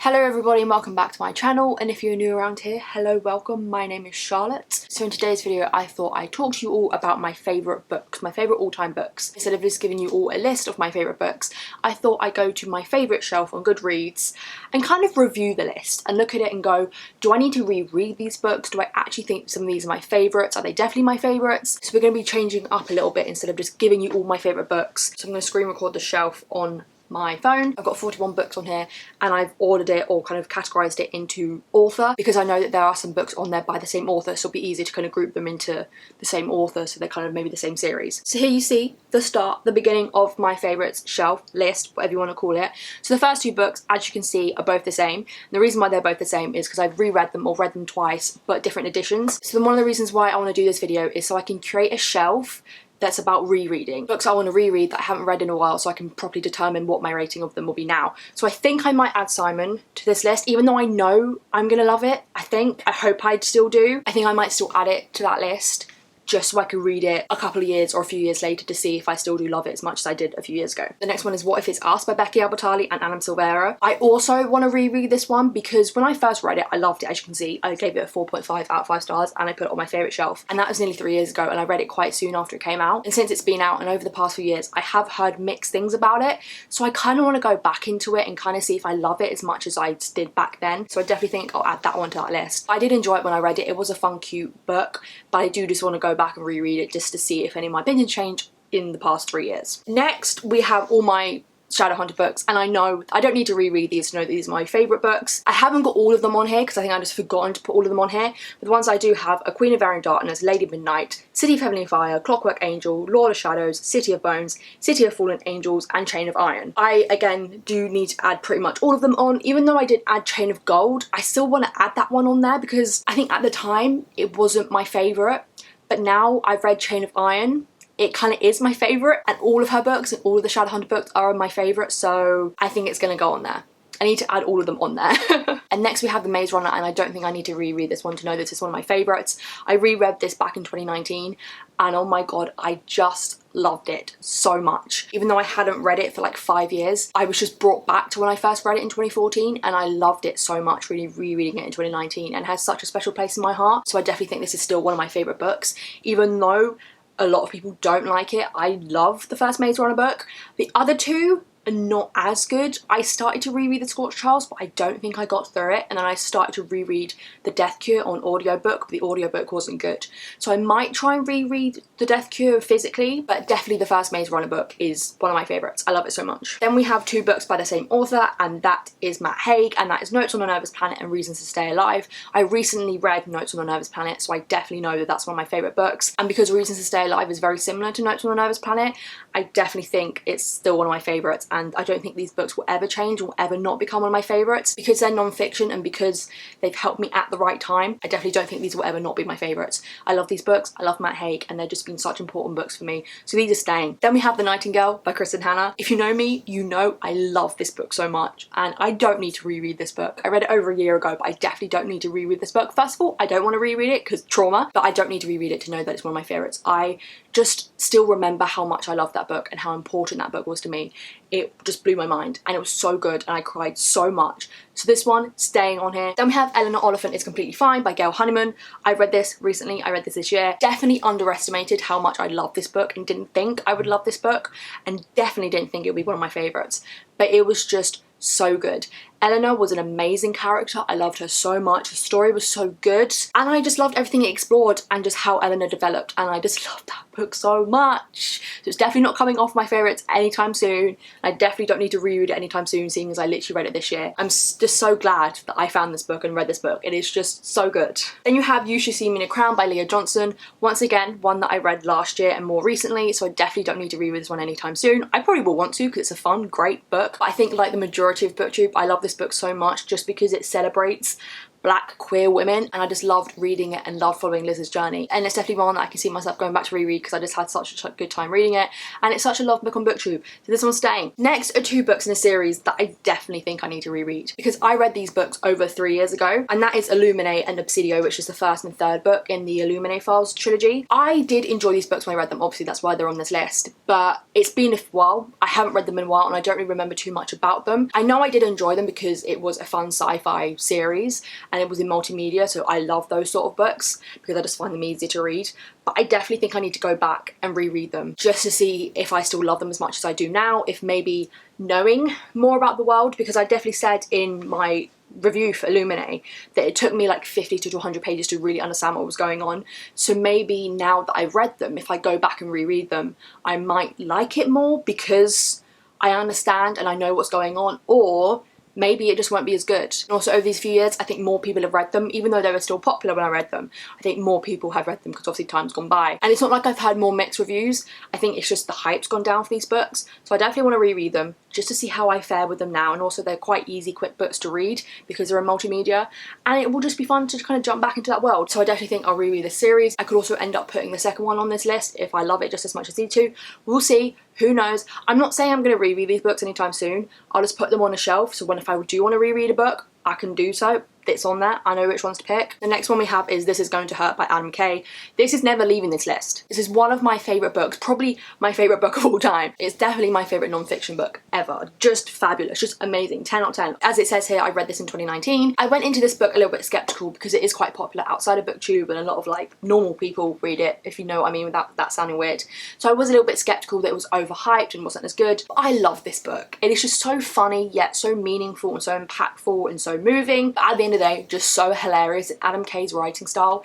Hello everybody and welcome back to my channel, and if you're new around here, hello, welcome. My name is Charlotte. So in today's video I thought I'd talk to you all about my favourite books, my favourite all-time books. Instead of just giving you all a list of my favourite books, I thought I'd go to my favourite shelf on Goodreads and kind of review the list and look at it and go, do I need to reread these books? Do I actually think some of these are my favourites? Are they definitely my favourites? So we're going to be changing up a little bit instead of just giving you all my favourite books. So I'm going to screen record the shelf on my phone. I've got 41 books on here and I've ordered it or kind of categorized it into author because I know that there are some books on there by the same author, so it'll be easy to kind of group them into the same author, so they're kind of maybe the same series. So here you see the beginning of my favorites shelf list, whatever you want to call it. So the first two books, as you can see, are both the same. And the reason why they're both the same is because I've reread them or read them twice, but different editions. So then one of the reasons why I want to do this video is so I can create a shelf that's about rereading. Books I want to reread that I haven't read in a while, so I can properly determine what my rating of them will be now. So I think I might add Simon to this list, even though I know I'm gonna love it. I hope I'd still do. I think I might still add it to that list just so I could read it a couple of years or a few years later to see if I still do love it as much as I did a few years ago. The next one is What If It's Us by Becky Albertalli and Adam Silvera. I also want to reread this one because when I first read it, I loved it. As you can see, I gave it a 4.5 out of 5 stars and I put it on my favourite shelf. And that was nearly 3 years ago and I read it quite soon after it came out. And since it's been out and over the past few years, I have heard mixed things about it. So I kind of want to go back into it and kind of see if I love it as much as I did back then. So I definitely think I'll add that one to that list. I did enjoy it when I read it. It was a fun, cute book, but I do just want to go back and reread it just to see if any of my opinions changed in the past 3 years. Next, we have all my Shadowhunter books, and I know I don't need to reread these to know that these are my favourite books. I haven't got all of them on here because I think I just forgotten to put all of them on here, but the ones I do have are Queen of Air and Darkness, Lady of Midnight, City of Heavenly Fire, Clockwork Angel, Lord of Shadows, City of Bones, City of Fallen Angels, and Chain of Iron. I, again, do need to add pretty much all of them on. Even though I did add Chain of Gold, I still want to add that one on there because I think at the time it wasn't my favourite. But now I've read Chain of Iron, it kind of is my favourite, and all of her books and all of the Shadowhunter books are my favourite, so I think it's going to go on there. I need to add all of them on there. And next we have The Maze Runner, and I don't think I need to reread this one to know that it's one of my favourites. I reread this back in 2019 and oh my god, I just loved it so much. Even though I hadn't read it for like 5 years, I was just brought back to when I first read it in 2014 and I loved it so much, really rereading it in 2019, and it has such a special place in my heart. So I definitely think this is still one of my favourite books. Even though a lot of people don't like it, I love the first Maze Runner book. The other two are not as good. I started to reread The Scorched Trials, but I don't think I got through it, and then I started to reread The Death Cure on audiobook, but the audiobook wasn't good. So I might try and reread The Death Cure physically, but definitely the first Maze Runner book is one of my favourites. I love it so much. Then we have two books by the same author, and that is Matt Haig, and that is Notes on a Nervous Planet and Reasons to Stay Alive. I recently read Notes on a Nervous Planet, so I definitely know that that's one of my favourite books, and because Reasons to Stay Alive is very similar to Notes on a Nervous Planet, I definitely think it's still one of my favourites, and I don't think these books will ever change or ever not become one of my favourites. Because they're non-fiction and because they've helped me at the right time, I definitely don't think these will ever not be my favourites. I love these books, I love Matt Haig, and they've just been such important books for me, so these are staying. Then we have The Nightingale by Kristen. If you know me, you know I love this book so much, and I don't need to reread this book. I read it over a year ago, but I definitely don't need to reread this book. First of all, I don't want to reread it because trauma, but I don't need to reread it to know that it's one of my favourites. I just still remember how much I loved that book and how important that book was to me. It just blew my mind and it was so good and I cried so much. So this one, staying on here. Then we have Eleanor, Oliphant is Completely Fine by Gail Honeyman. I read this recently, I read this year. Definitely underestimated how much I loved this book and didn't think I would love this book, and definitely didn't think it would be one of my favourites. But it was just so good. Eleanor was an amazing character. I loved her so much. The story was so good and I just loved everything it explored and just how Eleanor developed, and I just loved that book so much. So it's definitely not coming off my favourites anytime soon. I definitely don't need to reread it anytime soon, seeing as I literally read it this year. I'm just so glad that I found this book and read this book. It is just so good. Then you have You Should See Me in a Crown by Leah Johnson. Once again, one that I read last year and more recently, so I definitely don't need to reread this one anytime soon. I probably will want to because it's a fun, great book. But I think like the majority of BookTube, I love this book so much just because it celebrates black queer women, and I just loved reading it and loved following Liz's journey. And it's definitely one that I can see myself going back to reread because I just had such a good time reading it, and it's such a love book on BookTube, so this one's staying. Next are two books in a series that I definitely think I need to reread because I read these books over 3 years ago, and that is Illuminae and Obsidio, which is the first and third book in the Illuminae Files trilogy. I did enjoy these books when I read them, obviously that's why they're on this list, but it's been a while. I haven't read them in a while and I don't really remember too much about them. I know I did enjoy them because it was a fun sci-fi series and it was in multimedia, so I love those sort of books because I just find them easy to read. But I definitely think I need to go back and reread them just to see if I still love them as much as I do now, if maybe knowing more about the world, because I definitely said in my review for Illuminae that it took me like 50 to 100 pages to really understand what was going on. So maybe now that I've read them, if I go back and reread them, I might like it more because I understand and I know what's going on, or maybe it just won't be as good. And also over these few years, I think more people have read them, even though they were still popular when I read them. I think more people have read them because obviously time's gone by. And it's not like I've had more mixed reviews. I think it's just the hype's gone down for these books. So I definitely want to reread them just to see how I fare with them now. And also they're quite easy, quick books to read because they're in multimedia. And it will just be fun to kind of jump back into that world. So I definitely think I'll reread this series. I could also end up putting the second one on this list if I love it just as much as these two. We'll see. Who knows? I'm not saying I'm going to reread these books anytime soon. I'll just put them on a shelf so when if I do want to reread a book, I can do so. It's on there. I know which ones to pick. The next one we have is This Is Going to Hurt by Adam Kay. This is never leaving this list. This is one of my favourite books, probably my favourite book of all time. It's definitely my favourite non-fiction book ever. Just fabulous, just amazing, 10 out of 10. As it says here, I read this in 2019. I went into this book a little bit skeptical because it is quite popular outside of BookTube and a lot of like normal people read it, if you know what I mean without that sounding weird. So I was a little bit skeptical that it was overhyped and wasn't as good. But I love this book. It is just so funny yet so meaningful and so impactful and so moving. But at the end of the day, just so hilarious. Adam Kay's writing style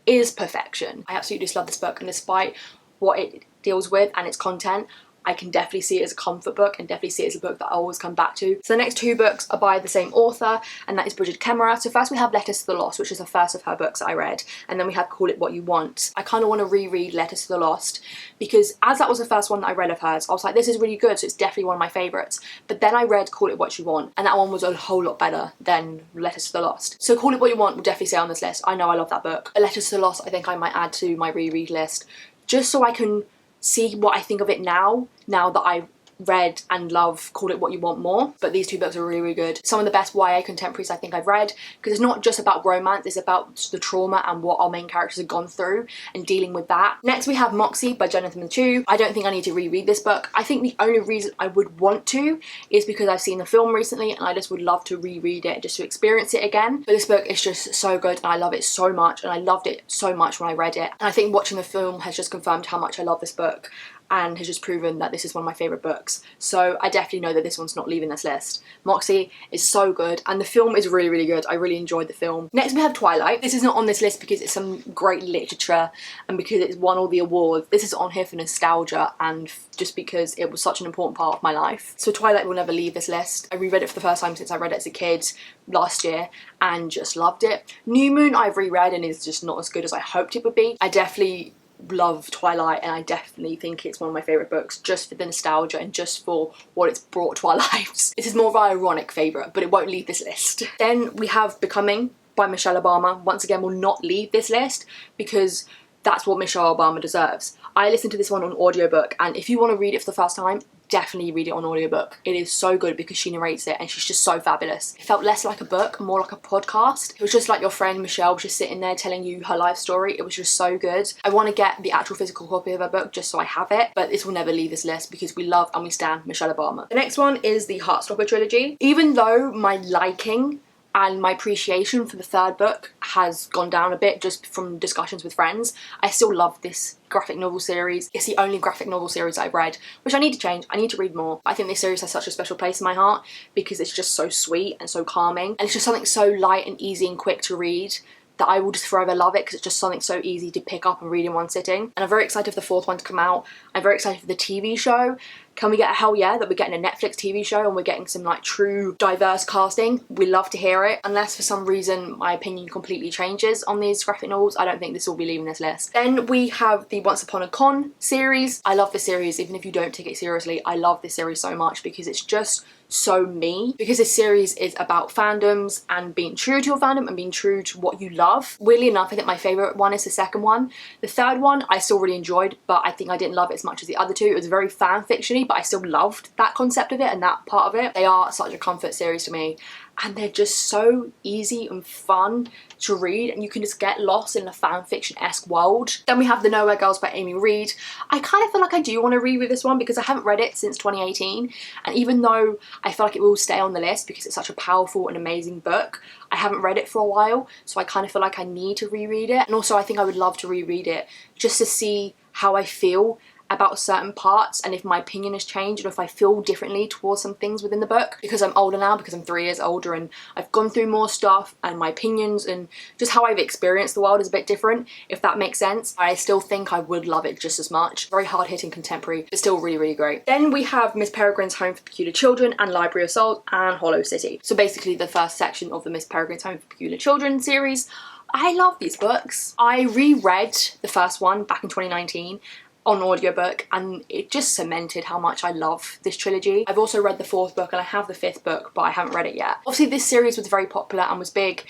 is perfection. I absolutely just love this book, and despite what it deals with and its content, I can definitely see it as a comfort book and definitely see it as a book that I always come back to. So the next two books are by the same author, and that is Bridget Kemmerer. So first we have Letters to the Lost, which is the first of her books that I read, and then we have Call It What You Want. I kind of want to reread Letters to the Lost because as that was the first one that I read of hers, I was like, this is really good, so it's definitely one of my favourites. But then I read Call It What You Want, and that one was a whole lot better than Letters to the Lost. So Call It What You Want will definitely stay on this list. I know I love that book. Letters to the Lost I think I might add to my reread list just so I can see what I think of it now that I've read and love Call It What You Want more. But these two books are really, really good. Some of the best YA contemporaries I think I've read, because it's not just about romance, it's about the trauma and what our main characters have gone through and dealing with that. Next we have Moxie by Jonathan Chu. I don't think I need to reread this book. I think the only reason I would want to is because I've seen the film recently and I just would love to reread it just to experience it again. But this book is just so good and I love it so much, and I loved it so much when I read it. And I think watching the film has just confirmed how much I love this book and has just proven that this is one of my favourite books. So I definitely know that this one's not leaving this list. Moxie is so good and the film is really, really good. I really enjoyed the film. Next we have Twilight. This is not on this list because it's some great literature and because it's won all the awards. This is on here for nostalgia and just because it was such an important part of my life. So Twilight will never leave this list. I reread it for the first time since I read it as a kid last year and just loved it. New Moon I've reread and is just not as good as I hoped it would be. I definitely love Twilight and I definitely think it's one of my favourite books just for the nostalgia and just for what it's brought to our lives. This is more of an ironic favourite, but it won't leave this list. Then we have Becoming by Michelle Obama. Once again, will not leave this list because that's what Michelle Obama deserves. I listened to this one on audiobook, and if you want to read it for the first time, definitely read it on audiobook. It is so good because she narrates it and she's just so fabulous. It felt less like a book, more like a podcast. It was just like your friend Michelle was just sitting there telling you her life story. It was just so good. I want to get the actual physical copy of her book just so I have it, but this will never leave this list because we love and we stand Michelle Obama. The next one is the Heartstopper Trilogy. Even though my liking and my appreciation for the third book has gone down a bit just from discussions with friends, I still love this graphic novel series. It's the only graphic novel series I've read, which I need to change. I need to read more. I think this series has such a special place in my heart because it's just so sweet and so calming, and it's just something so light and easy and quick to read that I will just forever love it because it's just something so easy to pick up and read in one sitting. And I'm very excited for the fourth one to come out. I'm very excited for the TV show Can we get a hell yeah that we're getting a Netflix TV show and we're getting some like true diverse casting? We love to hear it. Unless for some reason my opinion completely changes on these graphic novels, I don't think this will be leaving this list. Then we have the Once Upon a Con series. I love this series, even if you don't take it seriously. I love this series so much because it's just so me, because this series is about fandoms and being true to your fandom and being true to what you love. Weirdly enough, I think my favourite one is the second one. The third one I still really enjoyed, but I think I didn't love it as much as the other two. It was very fan fictiony, but I still loved that concept of it and that part of it. They are such a comfort series to me, and they're just so easy and fun to read, and you can just get lost in a fan fiction-esque world. Then we have The Nowhere Girls by Amy Reed. I kind of feel like I do want to reread this one because I haven't read it since 2018, and even though I feel like it will stay on the list because it's such a powerful and amazing book, I haven't read it for a while, so I kind of feel like I need to reread it. And also I think I would love to reread it just to see how I feel about certain parts and if my opinion has changed and if I feel differently towards some things within the book, because I'm older now, because I'm 3 years older and I've gone through more stuff, and my opinions and just how I've experienced the world is a bit different, if that makes sense. I still think I would love it just as much. Very hard-hitting contemporary, but still really, really great. Then we have Miss Peregrine's Home for Peculiar Children and Library of Souls and Hollow City. So basically the first section of the Miss Peregrine's Home for Peculiar Children series. I love these books. I reread the first one back in 2019 on audiobook, and it just cemented how much I love this trilogy. I've also read the fourth book and I have the fifth book, but I haven't read it yet. Obviously this series was very popular and was big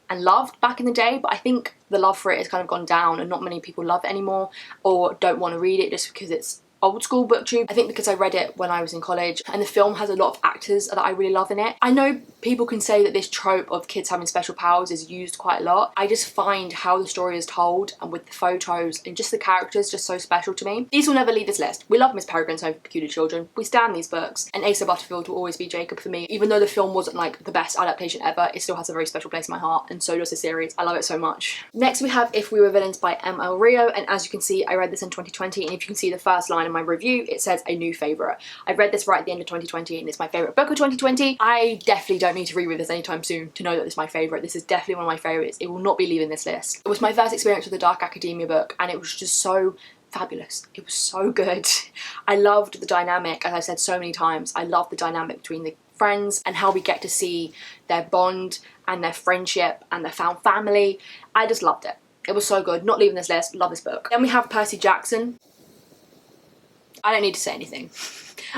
and loved back in the day, but I think the love for it has kind of gone down and not many people love it anymore or don't want to read it just because it's old school booktube. I think because I read it when I was in college, and the film has a lot of actors that I really love in it. I know people can say that this trope of kids having special powers is used quite a lot. I just find how the story is told and with the photos and just the characters just so special to me. These will never leave this list. We love Miss Peregrine's Home for Peculiar Children. We stand these books, and Asa Butterfield will always be Jacob for me. Even though the film wasn't like the best adaptation ever, it still has a very special place in my heart, and so does the series. I love it so much. Next we have If We Were Villains by M.L. Rio, and as you can see I read this in 2020, and if you can see the first line in my review, it says a new favourite. I read this right at the end of 2020 and it's my favourite book of 2020. I definitely don't need to reread this anytime soon to know that this is my favourite. This is definitely one of my favourites. It will not be leaving this list. It was my first experience with a dark academia book, and it was just so fabulous. It was so good. I loved the dynamic, as I said so many times. I loved the dynamic between the friends and how we get to see their bond and their friendship and their found family. I just loved it. It was so good. Not leaving this list. Love this book. Then we have Percy Jackson. I don't need to say anything.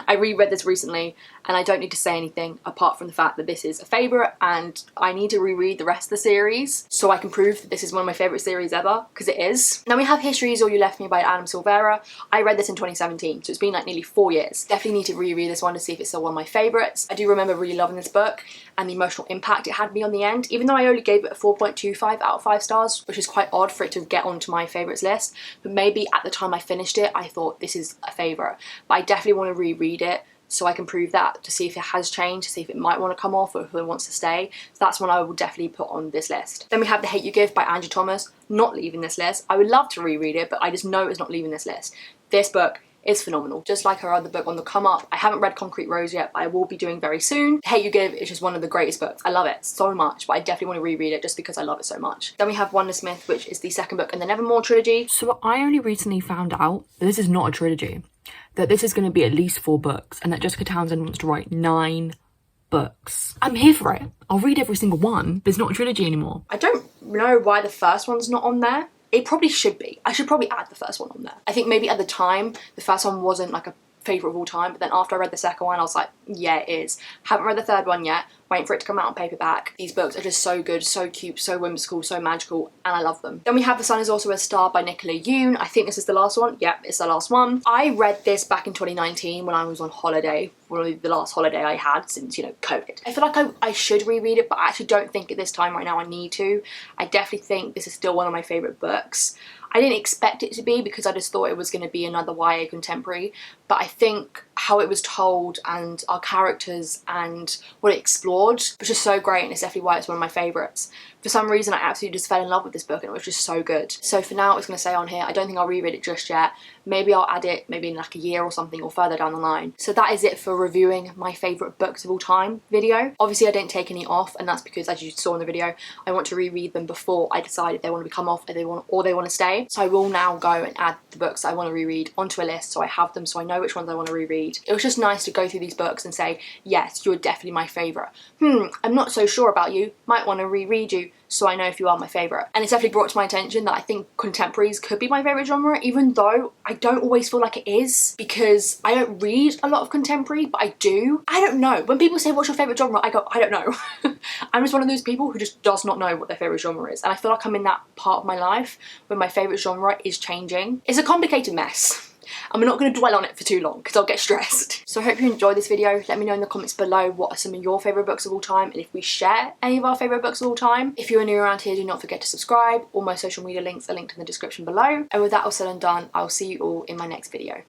I reread this recently and I don't need to say anything apart from the fact that this is a favourite, and I need to reread the rest of the series so I can prove that this is one of my favourite series ever, because it is. Now we have History Is All You Left Me by Adam Silvera. I read this in 2017, so it's been like nearly 4 years. Definitely need to reread this one to see if it's still one of my favourites. I do remember really loving this book and the emotional impact it had me on the end, even though I only gave it a 4.25 out of 5 stars, which is quite odd for it to get onto my favourites list, but maybe at the time I finished it I thought this is a favourite. But I definitely want to reread it so I can prove that, to see if it has changed, to see if it might want to come off or if it wants to stay. So that's one I will definitely put on this list. Then we have The Hate You Give by Angie Thomas, not leaving this list. I would love to reread it, but I just know it's not leaving this list. This book is phenomenal. Just like her other book on the come up. I haven't read Concrete Rose yet, but I will be doing very soon. The Hate You Give is just one of the greatest books. I love it so much, but I definitely want to reread it just because I love it so much. Then we have Wundersmith, which is the second book in the Nevermore trilogy. So I only recently found out that this is not a trilogy, that this is going to be at least 4 books, and that Jessica Townsend wants to write 9 books. I'm here for it. I'll read every single one, but it's not a trilogy anymore. I don't know why the first one's not on there. It probably should be. I should probably add the first one on there. I think maybe at the time, the first one wasn't like a favourite of all time, but then after I read the second one, I was like, yeah, it is. Haven't read the third one yet. Waiting for it to come out on paperback. These books are just so good, so cute, so whimsical, so magical, and I love them. Then we have The Sun Is Also a Star by Nicola Yoon. I think this is the last one. Yep, it's the last one. I read this back in 2019 when I was on holiday, probably the last holiday I had since, you know, COVID. I feel like I should reread it, but I actually don't think at this time right now I need to. I definitely think this is still one of my favourite books. I didn't expect it to be because I just thought it was going to be another YA contemporary, but I think how it was told and our characters and what it explored odd, but just so great, and it's definitely why it's one of my favourites. For some reason, I absolutely just fell in love with this book and it was just so good. So for now, I was going to say on here, I don't think I'll reread it just yet. Maybe I'll add it maybe in like a year or something, or further down the line. So that is it for reviewing my favourite books of all time video. Obviously, I didn't take any off, and that's because, as you saw in the video, I want to reread them before I decide if they want to become off or they want to stay. So I will now go and add the books I want to reread onto a list so I have them, so I know which ones I want to reread. It was just nice to go through these books and say, yes, you're definitely my favourite. I'm not so sure about you, might want to reread you, so I know if you are my favourite. And it's definitely brought to my attention that I think contemporaries could be my favourite genre, even though I don't always feel like it is, because I don't read a lot of contemporary, but I do. I don't know. When people say, what's your favourite genre? I go, I don't know. I'm just one of those people who just does not know what their favourite genre is. And I feel like I'm in that part of my life where my favourite genre is changing. It's a complicated mess. And we're not going to dwell on it for too long because I'll get stressed. So I hope you enjoyed this video. Let me know in the comments below what are some of your favourite books of all time, and if we share any of our favourite books of all time. If you're new around here, do not forget to subscribe. All my social media links are linked in the description below. And with that all said and done, I'll see you all in my next video.